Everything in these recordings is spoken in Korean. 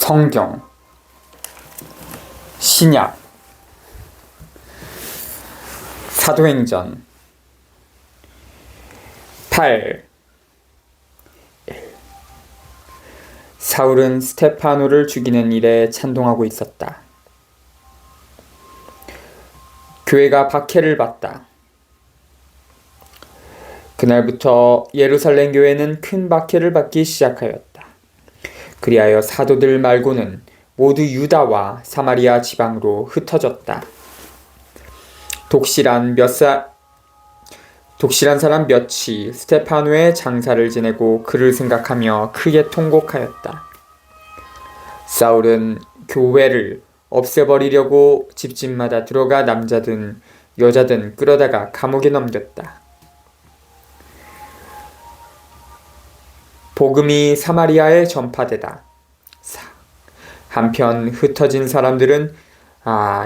성경, 신약, 사도행전 8. 사울은 스테파노를 죽이는 일에 찬동하고 있었다. 교회가 박해를 받다. 그날부터 예루살렘 교회는 큰 박해를 받기 시작하였다. 그리하여 사도들 말고는 모두 유다와 사마리아 지방으로 흩어졌다. 독실한 사람 몇이 스테파노의 장사를 지내고 그를 생각하며 크게 통곡하였다. 사울은 교회를 없애버리려고 집집마다 들어가 남자든 여자든 끌어다가 감옥에 넘겼다. 복음이 사마리아에 전파되다. 한편 흩어진 사람들은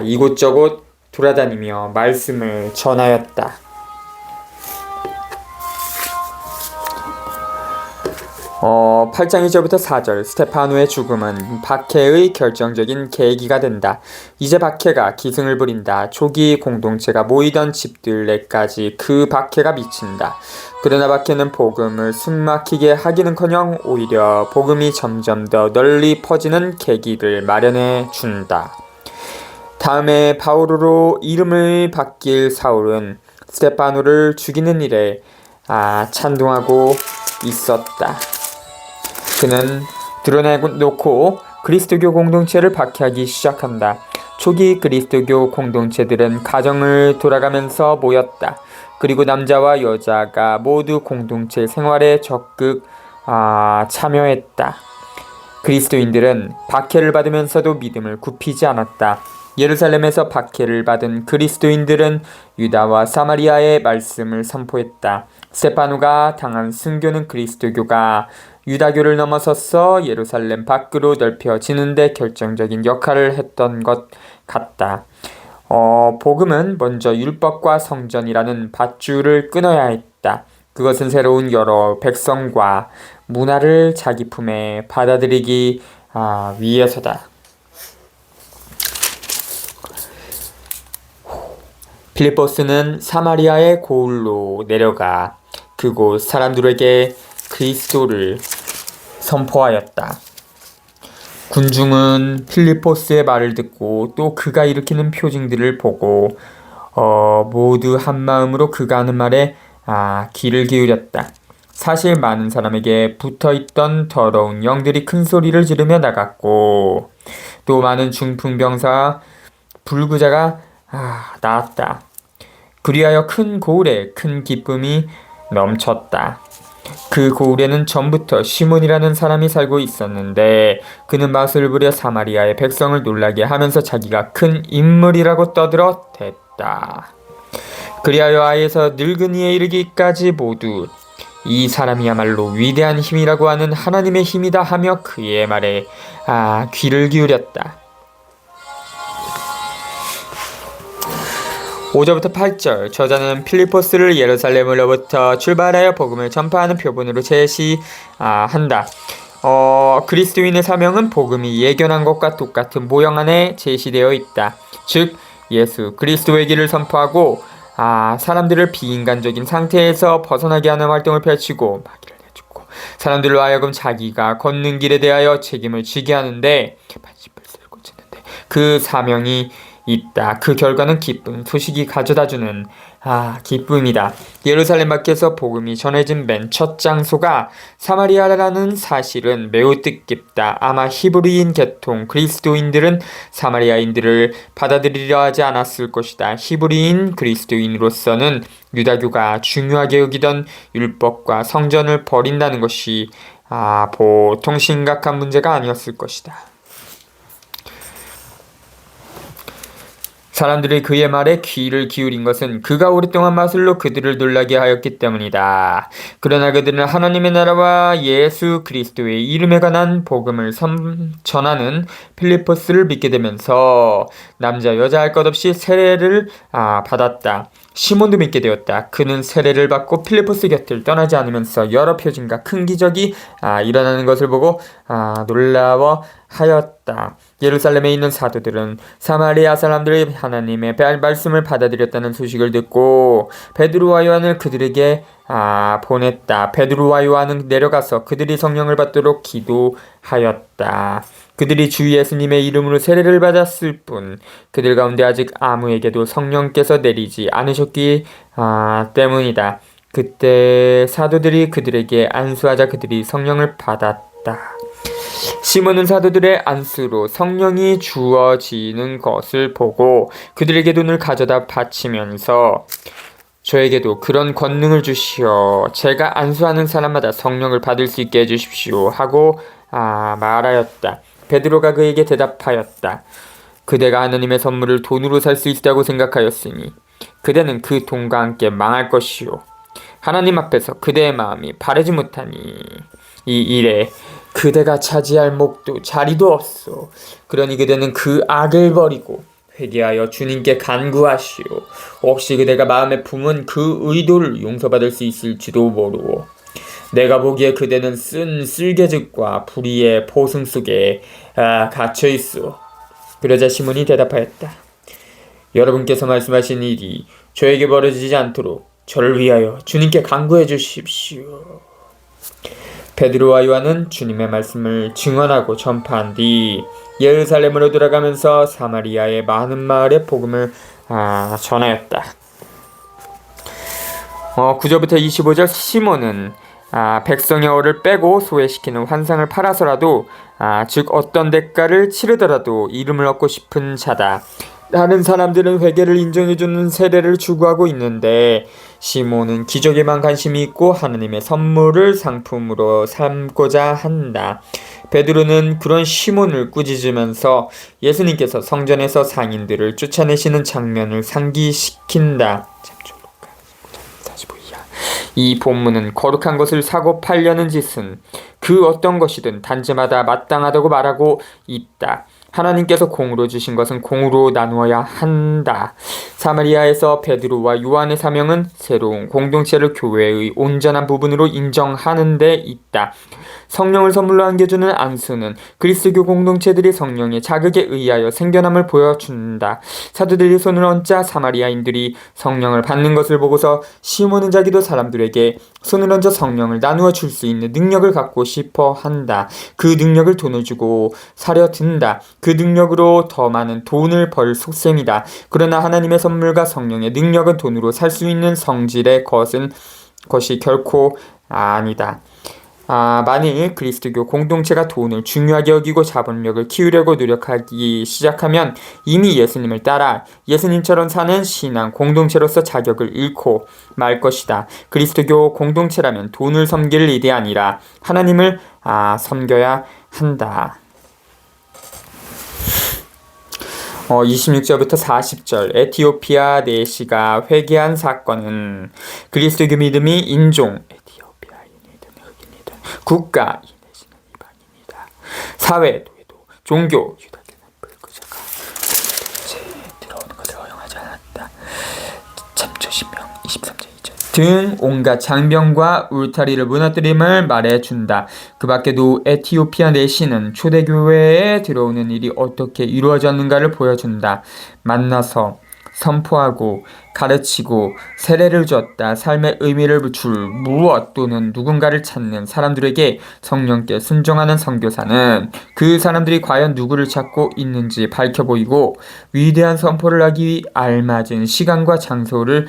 이곳저곳 돌아다니며 말씀을 전하였다. 8장 1절부터 4절. 스테파노의 죽음은 박해의 결정적인 계기가 된다. 이제 박해가 기승을 부린다. 초기 공동체가 모이던 집들에까지 그 박해가 미친다. 그러나 박해는 복음을 숨막히게 하기는커녕 오히려 복음이 점점 더 널리 퍼지는 계기를 마련해 준다. 다음에 바울로 이름을 바뀔 사울은 스테파노를 죽이는 일에 찬동하고 있었다. 그는 드러내놓고 그리스도교 공동체를 박해하기 시작한다. 초기 그리스도교 공동체들은 가정을 돌아가면서 모였다. 그리고 남자와 여자가 모두 공동체 생활에 적극 참여했다. 그리스도인들은 박해를 받으면서도 믿음을 굽히지 않았다. 예루살렘에서 박해를 받은 그리스도인들은 유다와 사마리아의 말씀을 선포했다. 스테파노가 당한 순교는 그리스도교가 유다교를 넘어서서 예루살렘 밖으로 넓혀지는데 결정적인 역할을 했던 것 같다. 복음은 먼저 율법과 성전이라는 밧줄을 끊어야 했다. 그것은 새로운 여러 백성과 문화를 자기 품에 받아들이기 위해서다. 필리포스는 사마리아의 고을로 내려가 그곳 사람들에게 그리스도를 선포하였다. 군중은 필리포스의 말을 듣고 또 그가 일으키는 표징들을 보고 모두 한마음으로 그가 하는 말에 귀를 기울였다. 사실 많은 사람에게 붙어있던 더러운 영들이 큰 소리를 지르며 나갔고 또 많은 중풍병사와 불구자가 나았다. 그리하여 큰 고을에 큰 기쁨이 넘쳤다. 그 고을에는 전부터 시몬이라는 사람이 살고 있었는데 그는 맛을 부려 사마리아의 백성을 놀라게 하면서 자기가 큰 인물이라고 떠들어댔다. 그리하여 아이에서 늙은이에 이르기까지 모두 이 사람이야말로 위대한 힘이라고 하는 하나님의 힘이다 하며 그의 말에 귀를 기울였다. 5절부터 8절. 저자는 필리포스를 예루살렘으로부터 출발하여 복음을 전파하는 표본으로 제시한다. 그리스도인의 사명은 복음이 예견한 것과 똑같은 모형 안에 제시되어 있다. 즉 예수 그리스도의 길을 선포하고 사람들을 비인간적인 상태에서 벗어나게 하는 활동을 펼치고 마귀를 내쫓고 사람들로 하여금 자기가 걷는 길에 대하여 책임을 지게 하는데 반십을 쓸고 짖는데 그 사명이 있다. 그 결과는 기쁜 소식이 가져다주는 기쁨이다. 예루살렘 밖에서 복음이 전해진 맨 첫 장소가 사마리아라는 사실은 매우 뜻깊다. 아마 히브리인 계통 그리스도인들은 사마리아인들을 받아들이려 하지 않았을 것이다. 히브리인 그리스도인으로서는 유다교가 중요하게 여기던 율법과 성전을 버린다는 것이 보통 심각한 문제가 아니었을 것이다. 사람들이 그의 말에 귀를 기울인 것은 그가 오랫동안 마술로 그들을 놀라게 하였기 때문이다. 그러나 그들은 하나님의 나라와 예수 그리스도의 이름에 관한 복음을 전하는 필리포스를 믿게 되면서 남자 여자 할 것 없이 세례를 받았다. 시몬도 믿게 되었다. 그는 세례를 받고 필리포스 곁을 떠나지 않으면서 여러 표징과 큰 기적이 일어나는 것을 보고 놀라워하였다. 예루살렘에 있는 사도들은 사마리아 사람들이 하나님의 말씀을 받아들였다는 소식을 듣고 베드로와 요한을 그들에게 보냈다. 베드로와 요한은 내려가서 그들이 성령을 받도록 기도하였다. 그들이 주 예수님의 이름으로 세례를 받았을 뿐 그들 가운데 아직 아무에게도 성령께서 내리지 않으셨기 때문이다. 그때 사도들이 그들에게 안수하자 그들이 성령을 받았다. 시몬은 사도들의 안수로 성령이 주어지는 것을 보고 그들에게 돈을 가져다 바치면서 저에게도 그런 권능을 주시어 제가 안수하는 사람마다 성령을 받을 수 있게 해주십시오 하고 말하였다. 베드로가 그에게 대답하였다. 그대가 하나님의 선물을 돈으로 살 수 있다고 생각하였으니 그대는 그 돈과 함께 망할 것이요. 하나님 앞에서 그대의 마음이 바르지 못하니 이 일에 그대가 차지할 목도 자리도 없소. 그러니 그대는 그 악을 버리고 회개하여 주님께 간구하시오. 혹시 그대가 마음에 품은 그 의도를 용서받을 수 있을지도 모르오. 내가 보기에 그대는 쓴 쓸개즙과 불의의 포승 속에 갇혀있소. 그러자 시몬이 대답하였다. 여러분께서 말씀하신 일이 저에게 벌어지지 않도록 저를 위하여 주님께 간구해 주십시오. 베드로와 요한은 주님의 말씀을 증언하고 전파한 뒤 예루살렘으로 돌아가면서 사마리아의 많은 마을에 복음을 전하였다. 9절부터 25절 시몬은 백성의 어를 빼고 소외시키는 환상을 팔아서라도 즉 어떤 대가를 치르더라도 이름을 얻고 싶은 자다. 다른 사람들은 회개를 인정해주는 세례를 추구하고 있는데 시몬은 기적에만 관심이 있고 하나님의 선물을 상품으로 삼고자 한다. 베드로는 그런 시몬을 꾸짖으면서 예수님께서 성전에서 상인들을 쫓아내시는 장면을 상기시킨다. 이 본문은 거룩한 것을 사고 팔려는 짓은 그 어떤 것이든 단지마다 마땅하다고 말하고 있다. 하나님께서 공으로 주신 것은 공으로 나누어야 한다. 사마리아에서 베드로와 요한의 사명은 새로운 공동체를 교회의 온전한 부분으로 인정하는 데 있다. 성령을 선물로 안겨주는 안수는 그리스도 공동체들이 성령의 자극에 의하여 생겨남을 보여준다. 사도들이 손을 얹자 사마리아인들이 성령을 받는 것을 보고서 시몬은 자기도 사람들에게 손을 얹어 성령을 나누어 줄 수 있는 능력을 갖고 싶어 한다. 그 능력을 돈을 주고 사려 든다. 그 능력으로 더 많은 돈을 벌 속셈이다. 그러나 하나님의 선물과 성령의 능력은 돈으로 살 수 있는 성질의 것이 결코 아니다. 만일 그리스도교 공동체가 돈을 중요하게 여기고 자본력을 키우려고 노력하기 시작하면 이미 예수님을 따라 예수님처럼 사는 신앙 공동체로서 자격을 잃고 말 것이다. 그리스도교 공동체라면 돈을 섬길 일이 아니라 하나님을 섬겨야 한다. 26절부터 40절 에티오피아 내시가 회개한 사건은 그리스도교 믿음이 인종 에티오피아인이든 흑인이든 국가 내지는 이방인이다. 사회, 노예도, 종교, 유다교는 불구자가 들어오는 것을 허용하지 않았다. 참조신명 23절 2절 등 온갖 장병과 울타리를 무너뜨림을 말해준다. 그 밖에도 에티오피아 내시는 초대교회에 들어오는 일이 어떻게 이루어졌는가를 보여준다. 만나서 선포하고 가르치고 세례를 줬다. 삶의 의미를 줄 무엇 또는 누군가를 찾는 사람들에게 성령께 순종하는 선교사는 그 사람들이 과연 누구를 찾고 있는지 밝혀 보이고 위대한 선포를 하기 알맞은 시간과 장소를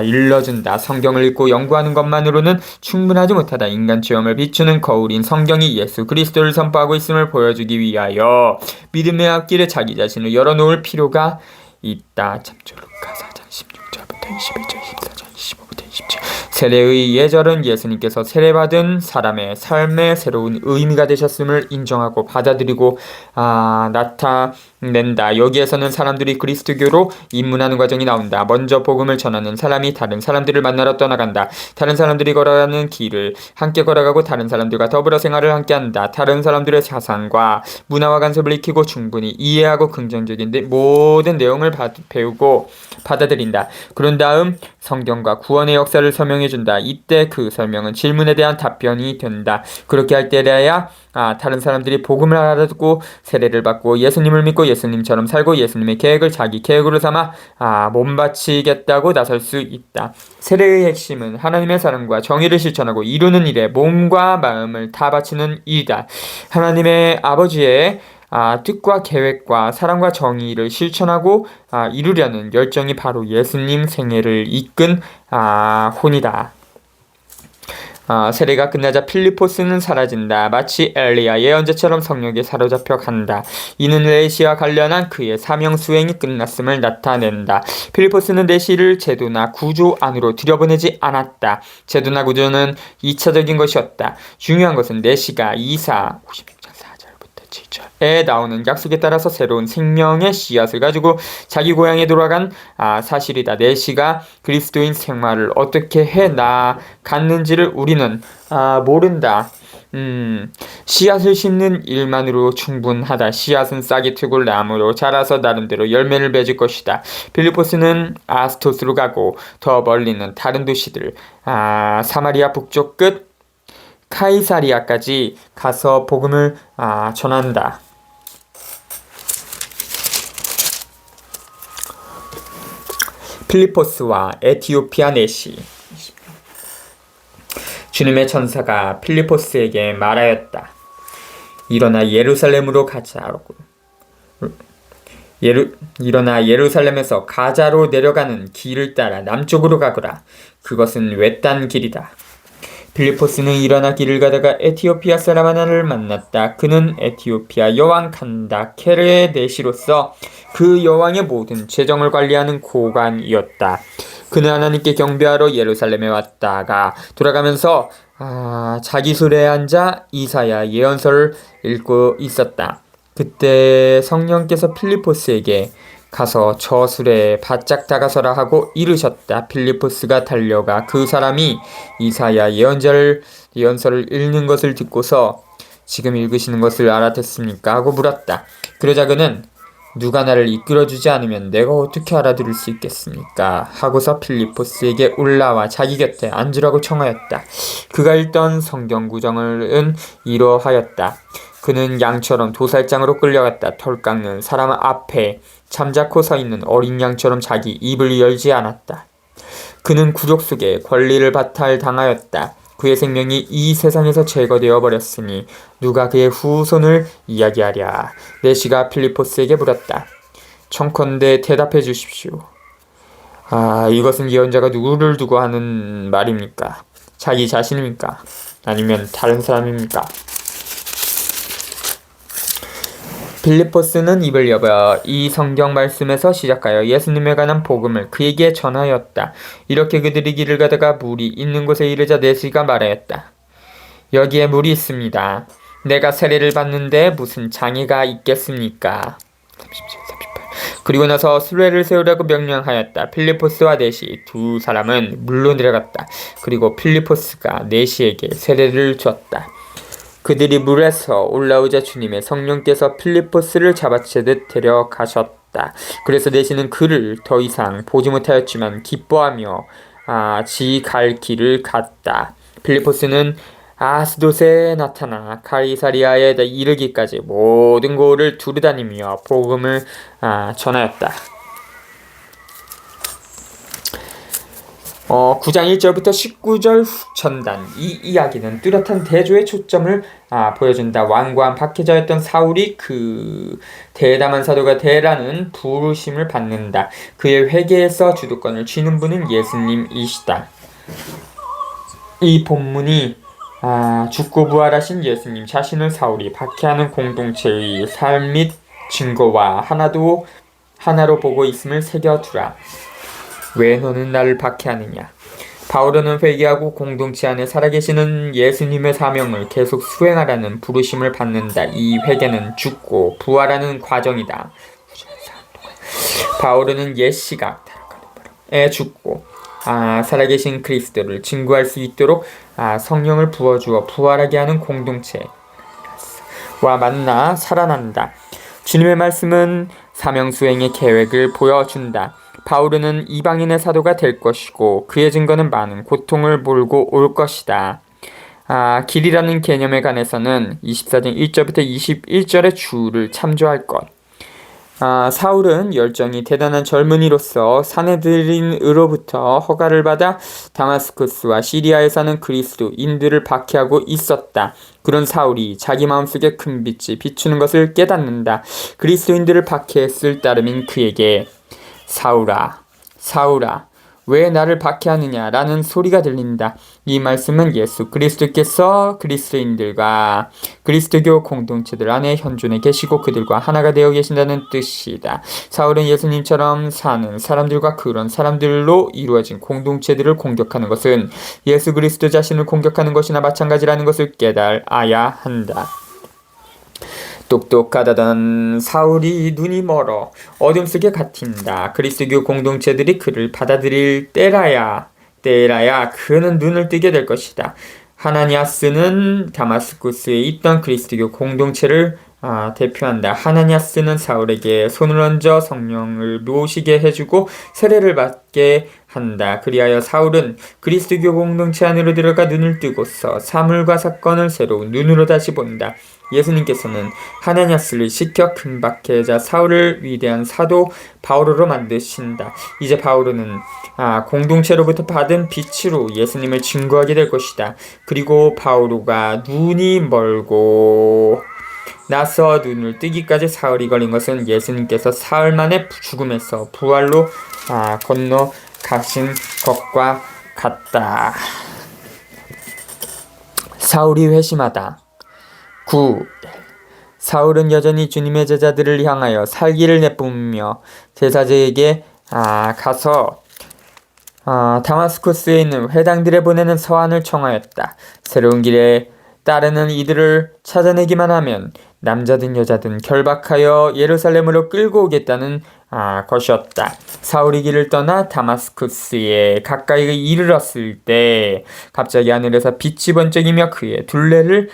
일러준다. 성경을 읽고 연구하는 것만으로는 충분하지 못하다. 인간 체험을 비추는 거울인 성경이 예수 그리스도를 선포하고 있음을 보여주기 위하여 믿음의 앞길에 자기 자신을 열어놓을 필요가 있다. 참조 루카 4장 16절부터 21절 24절 25부터 27 세례의 예절은 예수님께서 세례받은 사람의 삶의 새로운 의미가 되셨음을 인정하고 받아들이고 나타낸다. 여기에서는 사람들이 그리스도교로 입문하는 과정이 나온다. 먼저 복음을 전하는 사람이 다른 사람들을 만나러 떠나간다. 다른 사람들이 걸어가는 길을 함께 걸어가고 다른 사람들과 더불어 생활을 함께한다. 다른 사람들의 사상과 문화와 간섭을 익히고 충분히 이해하고 긍정적인 모든 내용을 배우고 받아들인다. 그런 다음 성경과 구원의 역사를 설명해준다. 이때 그 설명은 질문에 대한 답변이 된다. 그렇게 할 때라야 다른 사람들이 복음을 알아듣고 세례를 받고 예수님을 믿고 예수님처럼 살고 예수님의 계획을 자기 계획으로 삼아 몸바치겠다고 나설 수 있다. 세례의 핵심은 하나님의 사랑과 정의를 실천하고 이루는 일에 몸과 마음을 다 바치는 일이다. 하나님의 아버지의 뜻과 계획과 사랑과 정의를 실천하고 이루려는 열정이 바로 예수님 생애를 이끈 혼이다. 세례가 끝나자 필리포스는 사라진다. 마치 엘리야 예언자처럼 성령에 사로잡혀 간다. 이는 내시와 관련한 그의 사명 수행이 끝났음을 나타낸다. 필리포스는 내시를 제도나 구조 안으로 들여보내지 않았다. 제도나 구조는 2차적인 것이었다. 중요한 것은 내시가 이사 7절에 나오는 약속에 따라서 새로운 생명의 씨앗을 가지고 자기 고향에 돌아간 사실이다. 내시가 그리스도인 생활을 어떻게 해나갔는지를 우리는 모른다. 씨앗을 심는 일만으로 충분하다. 씨앗은 싹이 트고 나무로 자라서 나름대로 열매를 맺을 것이다. 필리포스는 아스토스로 가고 더 멀리는 다른 도시들 사마리아 북쪽 끝 카이사리아까지 가서 복음을 전한다. 필리포스와 에티오피아 내시. 주님의 천사가 필리포스에게 말하였다. 일어나 예루살렘으로 가자고. 일어나 예루살렘에서 가자로 내려가는 길을 따라 남쪽으로 가거라. 그것은 외딴 길이다. 필리포스는 일어나 길을 가다가 에티오피아 사람 하나를 만났다. 그는 에티오피아 여왕 칸다케르의 내시로서 그 여왕의 모든 재정을 관리하는 고관이었다. 그는 하나님께 경배하러 예루살렘에 왔다가 돌아가면서 자기 술에 앉아 이사야 예언서를 읽고 있었다. 그때 성령께서 필리포스에게 가서 저 술에 바짝 다가서라 하고 이르셨다. 필리포스가 달려가 그 사람이 이사야 예언서를 읽는 것을 듣고서 지금 읽으시는 것을 알아듣습니까? 하고 물었다. 그러자 그는 누가 나를 이끌어주지 않으면 내가 어떻게 알아들을 수 있겠습니까? 하고서 필리포스에게 올라와 자기 곁에 앉으라고 청하였다. 그가 읽던 성경 구절은 이러하였다. 그는 양처럼 도살장으로 끌려갔다. 털 깎는 사람 앞에 잠자코 서 있는 어린 양처럼 자기 입을 열지 않았다. 그는 굴욕 속에 권리를 바탈당하였다. 그의 생명이 이 세상에서 제거되어 버렸으니 누가 그의 후손을 이야기하랴. 내시가 필리포스에게 물었다. 청컨대 대답해 주십시오. 이것은 예언자가 누구를 두고 하는 말입니까? 자기 자신입니까? 아니면 다른 사람입니까? 필리포스는 입을 여며 이 성경 말씀에서 시작하여 예수님에 관한 복음을 그에게 전하였다. 이렇게 그들이 길을 가다가 물이 있는 곳에 이르자 내시가 말하였다. 여기에 물이 있습니다. 내가 세례를 받는데 무슨 장애가 있겠습니까? 37. 그리고 나서 수레를 세우라고 명령하였다. 필리포스와 내시 두 사람은 물로 내려갔다. 그리고 필리포스가 내시에게 세례를 줬다. 그들이 물에서 올라오자 주님의 성령께서 필리포스를 잡아채듯 데려가셨다. 그래서 내시는 그를 더 이상 보지 못하였지만 기뻐하며 지 갈 길을 갔다. 필리포스는 아스돗에 나타나 카이사리아에 이르기까지 모든 곳을 두루다니며 복음을 전하였다. 9장 1절부터 19절 전단. 이 이야기는 뚜렷한 대조의 초점을 보여준다. 왕관 박해자 였던 사울이 그 대담한 사도가 되라는 부르심을 받는다. 그의 회개에서 주도권을 쥐는 분은 예수님이시다. 이 본문이 죽고 부활하신 예수님 자신을 사울이 박해하는 공동체의 삶 및 증거와 하나로 보고 있음을 새겨두라. 왜 너는 나를 박해하느냐? 바울은 회개하고 공동체 안에 살아계시는 예수님의 사명을 계속 수행하라는 부르심을 받는다. 이 회개는 죽고 부활하는 과정이다. 바울은 옛 시각에 죽고 살아계신 그리스도를 증거할 수 있도록 성령을 부어주어 부활하게 하는 공동체와 만나 살아난다. 주님의 말씀은 사명 수행의 계획을 보여준다. 바울은 이방인의 사도가 될 것이고 그의 증거는 많은 고통을 몰고 올 것이다. 길이라는 개념에 관해서는 24장 1절부터 21절의 주를 참조할 것. 사울은 열정이 대단한 젊은이로서 사내들인으로부터 허가를 받아 다마스쿠스와 시리아에 사는 그리스도인들을 박해하고 있었다. 그런 사울이 자기 마음속에 큰 빛이 비추는 것을 깨닫는다. 그리스도인들을 박해했을 따름인 그에게 사울아, 사울아, 왜 나를 박해하느냐 라는 소리가 들린다. 이 말씀은 예수 그리스도께서 그리스도인들과 그리스도교 공동체들 안에 현존해 계시고 그들과 하나가 되어 계신다는 뜻이다. 사울은 예수님처럼 사는 사람들과 그런 사람들로 이루어진 공동체들을 공격하는 것은 예수 그리스도 자신을 공격하는 것이나 마찬가지라는 것을 깨달아야 한다. 똑똑하다던 사울이 눈이 멀어 어둠 속에 갇힌다. 그리스도교 공동체들이 그를 받아들일 때라야 그는 눈을 뜨게 될 것이다. 하나니아스는 다마스쿠스에 있던 그리스도교 공동체를 대표한다. 하나니아스는 사울에게 손을 얹어 성령을 놓으시게 해주고 세례를 받게 한다. 그리하여 사울은 그리스도교 공동체 안으로 들어가 눈을 뜨고서 사물과 사건을 새로운 눈으로 다시 본다. 예수님께서는 하나니아스를 시켜 큰 박해자 사울을 위대한 사도 바오로로 만드신다. 이제 바오로는 공동체로부터 받은 빛으로 예수님을 증거하게 될 것이다. 그리고 바오로가 눈이 멀고 나서 눈을 뜨기까지 사흘이 걸린 것은 예수님께서 사흘 만에 죽음에서 부활로 건너가신 것과 같다. 사울이 회심하다. 9. 사울은 여전히 주님의 제자들을 향하여 살기를 내뿜으며 제자들에게 가서 다마스쿠스에 있는 회당들에 보내는 서한을 청하였다. 새로운 길에 따르는 이들을 찾아내기만 하면 남자든 여자든 결박하여 예루살렘으로 끌고 오겠다는 것이었다. 사울이 길을 떠나 다마스쿠스에 가까이 이르렀을 때 갑자기 하늘에서 빛이 번쩍이며 그의 둘레를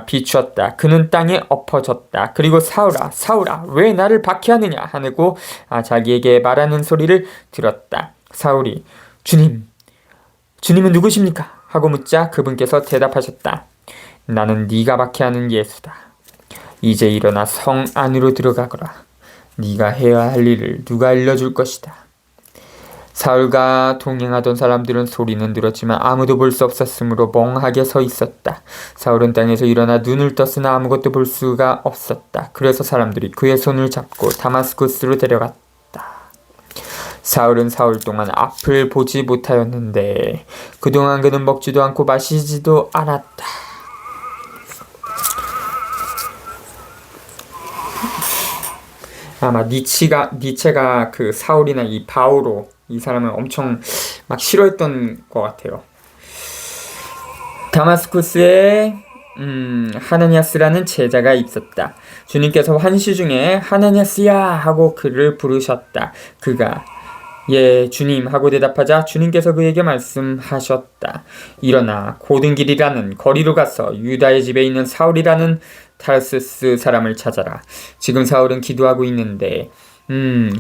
비추었다. 그는 땅에 엎어졌다. 그리고 사울아, 사울아, 왜 나를 박해하느냐 하고 자기에게 말하는 소리를 들었다. 사울이 주님은 누구십니까? 하고 묻자 그분께서 대답하셨다. 나는 네가 박해하는 예수다. 이제 일어나 성 안으로 들어가거라. 네가 해야 할 일을 누가 알려줄 것이다. 사울과 동행하던 사람들은 소리는 들었지만 아무도 볼 수 없었으므로 멍하게 서 있었다. 사울은 땅에서 일어나 눈을 떴으나 아무것도 볼 수가 없었다. 그래서 사람들이 그의 손을 잡고 다마스쿠스로 데려갔다. 사울은 사흘 동안 앞을 보지 못하였는데 그동안 그는 먹지도 않고 마시지도 않았다. 아마 니체가 그 사울이나 이 바오로 이 사람을 엄청 막 싫어했던 것 같아요. 다마스쿠스에 하나니아스라는 제자가 있었다. 주님께서 환시 중에 하나니아스야 하고 그를 부르셨다. 그가 예 주님 하고 대답하자 주님께서 그에게 말씀하셨다. 일어나 고든 길이라는 거리로 가서 유다의 집에 있는 사울이라는 타르스스 사람을 찾아라. 지금 사울은 기도하고 있는데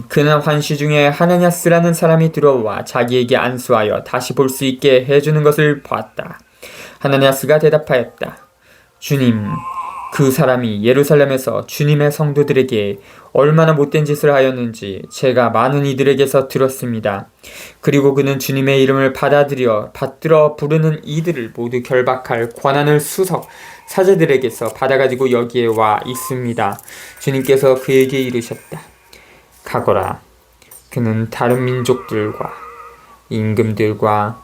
그는 환시 중에 하나니아스라는 사람이 들어와 자기에게 안수하여 다시 볼 수 있게 해주는 것을 보았다. 하나니아스가 대답하였다. 주님, 그 사람이 예루살렘에서 주님의 성도들에게 얼마나 못된 짓을 하였는지 제가 많은 이들에게서 들었습니다. 그리고 그는 주님의 이름을 받들어 부르는 이들을 모두 결박할 권한을 수석 사제들에게서 받아가지고 여기에 와 있습니다. 주님께서 그에게 이르셨다. 가거라. 그는 다른 민족들과 임금들과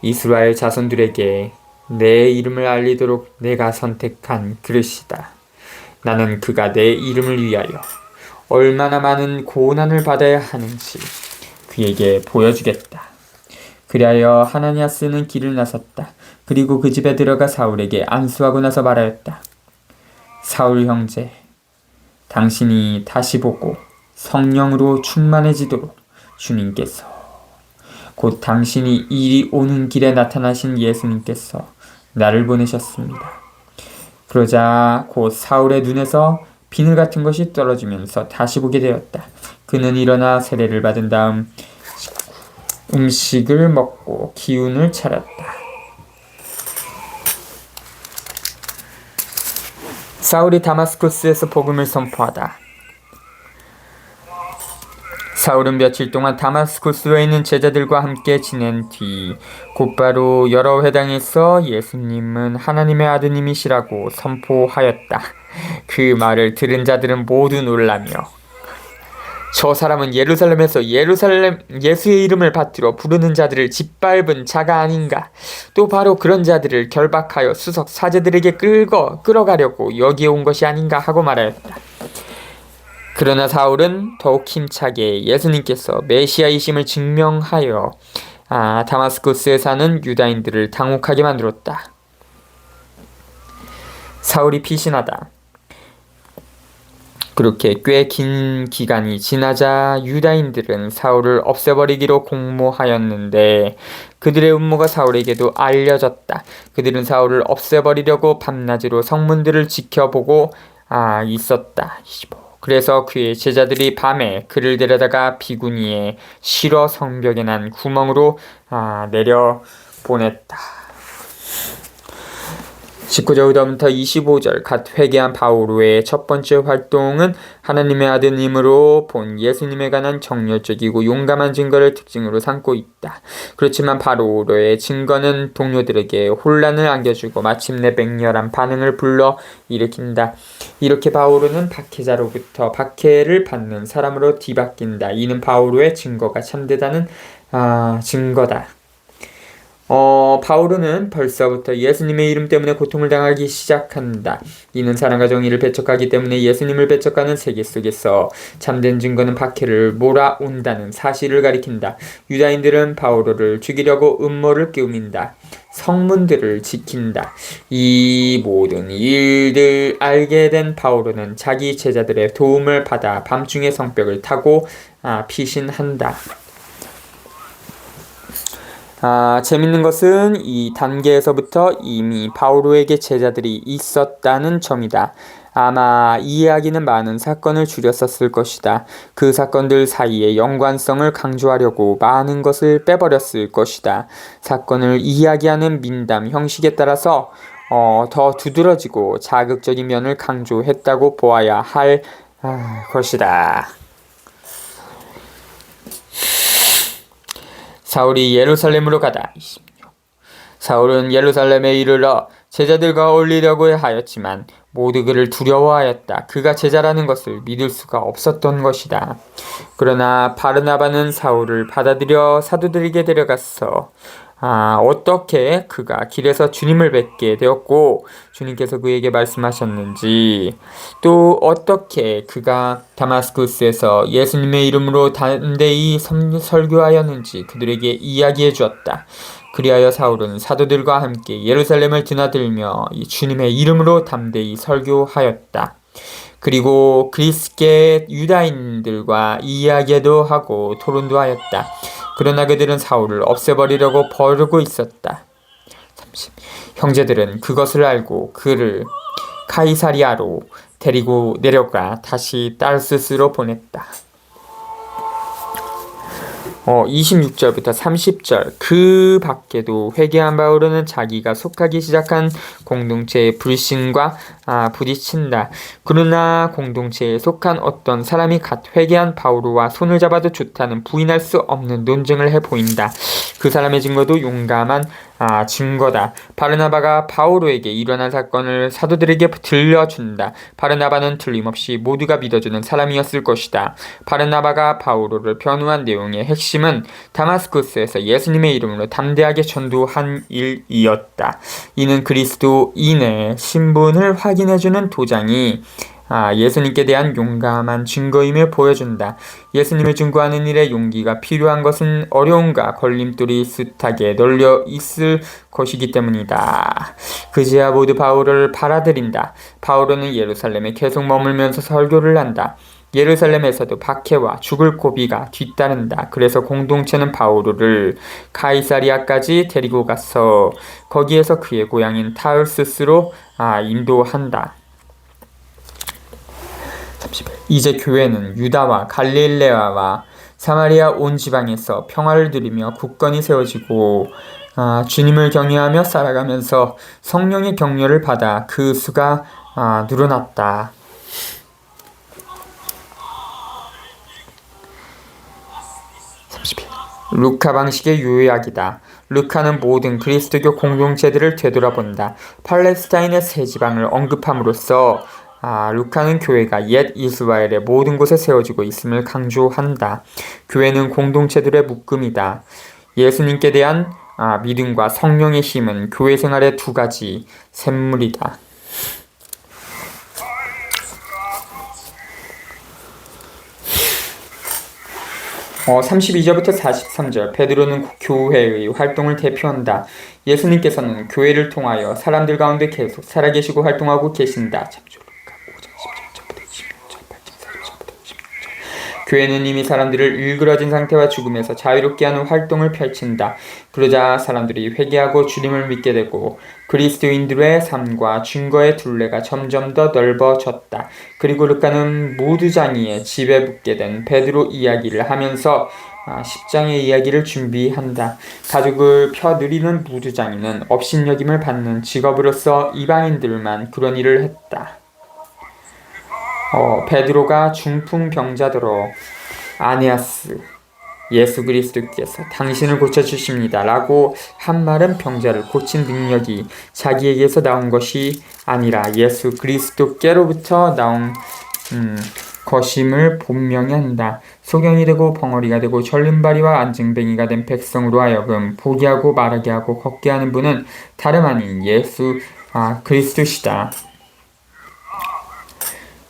이스라엘 자손들에게 내 이름을 알리도록 내가 선택한 그릇이다. 나는 그가 내 이름을 위하여 얼마나 많은 고난을 받아야 하는지 그에게 보여주겠다. 그리하여 하나니아스는 길을 나섰다. 그리고 그 집에 들어가 사울에게 안수하고 나서 말하였다. 사울 형제, 당신이 다시 보고 성령으로 충만해지도록 주님께서, 곧 당신이 이리 오는 길에 나타나신 예수님께서 나를 보내셨습니다. 그러자 곧 사울의 눈에서 비늘 같은 것이 떨어지면서 다시 보게 되었다. 그는 일어나 세례를 받은 다음 음식을 먹고 기운을 차렸다. 사울이 다마스쿠스에서 복음을 선포하다. 사울은 며칠 동안 다마스쿠스에 있는 제자들과 함께 지낸 뒤 곧바로 여러 회당에서 예수님은 하나님의 아드님이시라고 선포하였다. 그 말을 들은 자들은 모두 놀라며 저 사람은 예루살렘에서 예수의 이름을 받들어 부르는 자들을 짓밟은 자가 아닌가. 또 바로 그런 자들을 결박하여 수석 사제들에게 끌어가려고 여기에 온 것이 아닌가 하고 말하였다. 그러나 사울은 더욱 힘차게 예수님께서 메시아이심을 증명하여 다마스쿠스에 사는 유다인들을 당혹하게 만들었다. 사울이 피신하다. 그렇게 꽤 긴 기간이 지나자 유다인들은 사울을 없애버리기로 공모하였는데 그들의 음모가 사울에게도 알려졌다. 그들은 사울을 없애버리려고 밤낮으로 성문들을 지켜보고 있었다. 25. 그래서 그의 제자들이 밤에 그를 데려다가 비구니에 실어 성벽에 난 구멍으로 내려보냈다. 19절부터 25절 갓 회개한 바오로의 첫 번째 활동은 하나님의 아드님으로 본 예수님에 관한 정열적이고 용감한 증거를 특징으로 삼고 있다. 그렇지만 바오로의 증거는 동료들에게 혼란을 안겨주고 마침내 맹렬한 반응을 불러 일으킨다. 이렇게 바오로는 박해자로부터 박해를 받는 사람으로 뒤바뀐다. 이는 바오로의 증거가 참되다는 증거다. 바오로는 벌써부터 예수님의 이름 때문에 고통을 당하기 시작한다. 이는 사랑과 정의를 배척하기 때문에 예수님을 배척하는 세계 속에서 참된 증거는 박해를 몰아온다는 사실을 가리킨다. 유다인들은 바오로를 죽이려고 음모를 꾸민다. 성문들을 지킨다. 이 모든 일들 알게 된 바오로는 자기 제자들의 도움을 받아 밤중에 성벽을 타고 피신한다. 재밌는 것은 이 단계에서부터 이미 바오로에게 제자들이 있었다는 점이다. 아마 이 이야기는 많은 사건을 줄였었을 것이다. 그 사건들 사이의 연관성을 강조하려고 많은 것을 빼버렸을 것이다. 사건을 이야기하는 민담 형식에 따라서 더 두드러지고 자극적인 면을 강조했다고 보아야 할 것이다. 사울이 예루살렘으로 가다. 사울은 예루살렘에 이르러 제자들과 어울리려고 하였지만 모두 그를 두려워하였다. 그가 제자라는 것을 믿을 수가 없었던 것이다. 그러나 바르나바는 사울을 받아들여 사도들에게 데려갔어. 어떻게 그가 길에서 주님을 뵙게 되었고 주님께서 그에게 말씀하셨는지, 또 어떻게 그가 다마스쿠스에서 예수님의 이름으로 담대히 설교하였는지 그들에게 이야기해 주었다. 그리하여 사울은 사도들과 함께 예루살렘을 드나들며 주님의 이름으로 담대히 설교하였다. 그리고 그리스계 유다인들과 이야기도 하고 토론도 하였다. 그러나 그들은 사울을 없애버리려고 버르고 있었다. 30. 형제들은 그것을 알고 그를 카이사리아로 데리고 내려가 다시 따르스스로 보냈다. 26절부터 30절 그 밖에도 회개한 바오로는 자기가 속하기 시작한 공동체의 불신과 부딪힌다. 그러나 공동체에 속한 어떤 사람이 갓 회개한 바오로와 손을 잡아도 좋다는 부인할 수 없는 논증을 해보인다. 그 사람의 증거도 용감한 증거다. 바르나바가 바오로에게 일어난 사건을 사도들에게 들려준다. 바르나바는 틀림없이 모두가 믿어주는 사람이었을 것이다. 바르나바가 바오로를 변호한 내용의 핵심은 다마스쿠스에서 예수님의 이름으로 담대하게 전도한 일이었다. 이는 그리스도인의 신분을 확인해주는 도장이 예수님께 대한 용감한 증거임을 보여준다. 예수님을 증거하는 일에 용기가 필요한 것은 어려움과 걸림돌이 숱하게 널려 있을 것이기 때문이다. 그제야 모두 바울을 받아들인다. 바울은 예루살렘에 계속 머물면서 설교를 한다. 예루살렘에서도 박해와 죽을 고비가 뒤따른다. 그래서 공동체는 바울을 가이사리아까지 데리고 가서 거기에서 그의 고향인 타르수스로 인도한다. 이제 교회는 유다와 갈릴레아와 사마리아 온 지방에서 평화를 누리며 굳건히 세워지고 주님을 경외하며 살아가면서 성령의 격려를 받아 그 수가 늘어났다. 루카 방식의 요약이다. 루카는 모든 그리스도교 공동체들을 되돌아본다. 팔레스타인의 세 지방을 언급함으로써 루카는 교회가 옛 이스라엘의 모든 곳에 세워지고 있음을 강조한다. 교회는 공동체들의 묶음이다. 예수님께 대한 믿음과 성령의 힘은 교회 생활의 두 가지 샘물이다. 32절부터 43절 베드로는 교회의 활동을 대표한다. 예수님께서는 교회를 통하여 사람들 가운데 계속 살아계시고 활동하고 계신다. 교회는 이미 사람들을 일그러진 상태와 죽음에서 자유롭게 하는 활동을 펼친다. 그러자 사람들이 회개하고 주님을 믿게 되고 그리스도인들의 삶과 증거의 둘레가 점점 더 넓어졌다. 그리고 루카는 모두장이의 집에 붙게 된 베드로 이야기를 하면서 10장의 이야기를 준비한다. 가족을 펴들이는 모두장이는 업신여김을 받는 직업으로서 이방인들만 그런 일을 했다. 베드로가 중풍병자더러 아네아스 예수 그리스도께서 당신을 고쳐주십니다 라고 한 말은 병자를 고친 능력이 자기에게서 나온 것이 아니라 예수 그리스도께로부터 나온 것임을 분명히 한다. 소경이 되고 벙어리가 되고 절름발이와 안증뱅이가 된 백성으로 하여금 보게 하고 말하게 하고 걷게 하는 분은 다름 아닌 예수 그리스도시다.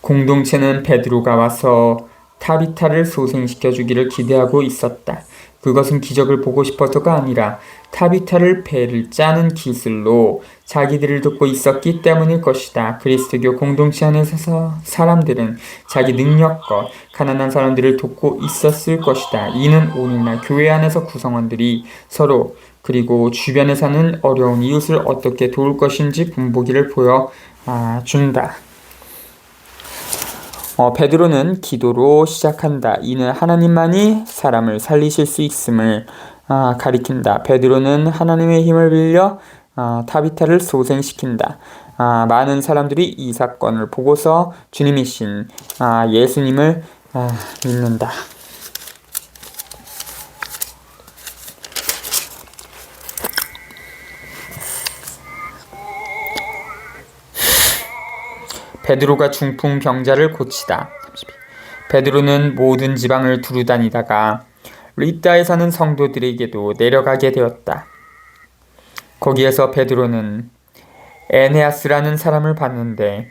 공동체는 베드로가 와서 타비타를 소생시켜 주기를 기대하고 있었다. 그것은 기적을 보고 싶어서가 아니라 타비타를 배를 짜는 기술로 자기들을 돕고 있었기 때문일 것이다. 그리스도교 공동체 안에서 사람들은 자기 능력껏 가난한 사람들을 돕고 있었을 것이다. 이는 오늘날 교회 안에서 구성원들이 서로 그리고 주변에 사는 어려운 이웃을 어떻게 도울 것인지 본보기를 보여준다. 베드로는 기도로 시작한다. 이는 하나님만이 사람을 살리실 수 있음을 가리킨다. 베드로는 하나님의 힘을 빌려 타비타를 소생시킨다. 많은 사람들이 이 사건을 보고서 주님이신 예수님을 믿는다. 베드로가 중풍병자를 고치다. 베드로는 모든 지방을 두루다니다가 리다에 사는 성도들에게도 내려가게 되었다. 거기에서 베드로는 에네아스라는 사람을 봤는데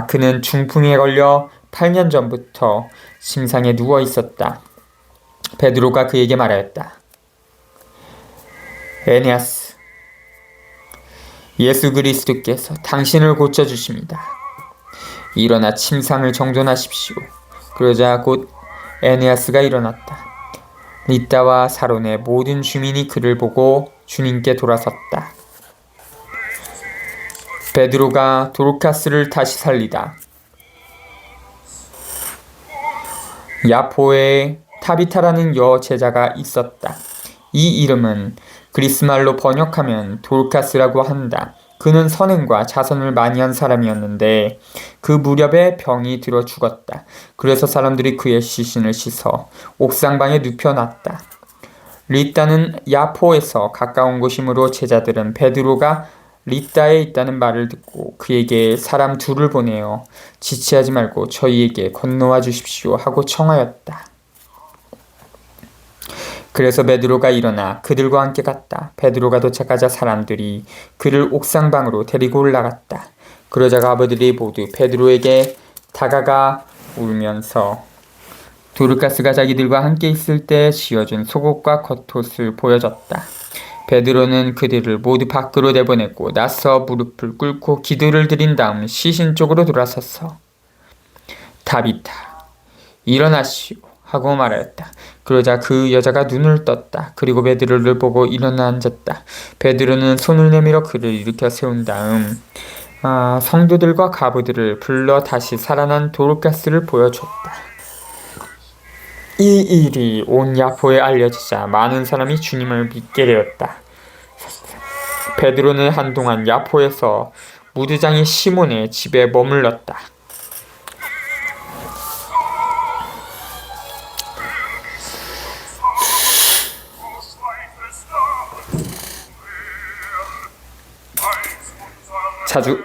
그는 중풍에 걸려 8년 전부터 침상에 누워 있었다. 베드로가 그에게 말하였다. 에네아스, 예수 그리스도께서 당신을 고쳐주십니다. 일어나 침상을 정돈하십시오. 그러자 곧 에네아스가 일어났다. 리다와 사론의 모든 주민이 그를 보고 주님께 돌아섰다. 베드로가 도르카스를 다시 살리다. 야포에 타비타라는 여제자가 있었다. 이 이름은 그리스말로 번역하면 도르카스라고 한다. 그는 선행과 자선을 많이 한 사람이었는데 그 무렵에 병이 들어 죽었다. 그래서 사람들이 그의 시신을 씻어 옥상방에 눕혀놨다. 리다는 야포에서 가까운 곳이므로 제자들은 베드로가 리다에 있다는 말을 듣고 그에게 사람 둘을 보내어 지체하지 말고 저희에게 건너와 주십시오 하고 청하였다. 그래서 베드로가 일어나 그들과 함께 갔다. 베드로가 도착하자 사람들이 그를 옥상방으로 데리고 올라갔다. 그러자 아버들이 모두 베드로에게 다가가 울면서 도르카스가 자기들과 함께 있을 때 쥐어준 속옷과 겉옷을 보여줬다. 베드로는 그들을 모두 밖으로 내보냈고 나서 무릎을 꿇고 기도를 드린 다음 시신 쪽으로 돌아섰어. 타비타, 일어나시오 하고 말하였다. 그러자 그 여자가 눈을 떴다. 그리고 베드로를 보고 일어나 앉았다. 베드로는 손을 내밀어 그를 일으켜 세운 다음 성도들과 가부들을 불러 다시 살아난 도르카스를 보여줬다. 이 일이 온 야포에 알려지자 많은 사람이 주님을 믿게 되었다. 베드로는 한동안 야포에서 무드장이 시몬의 집에 머물렀다. 자주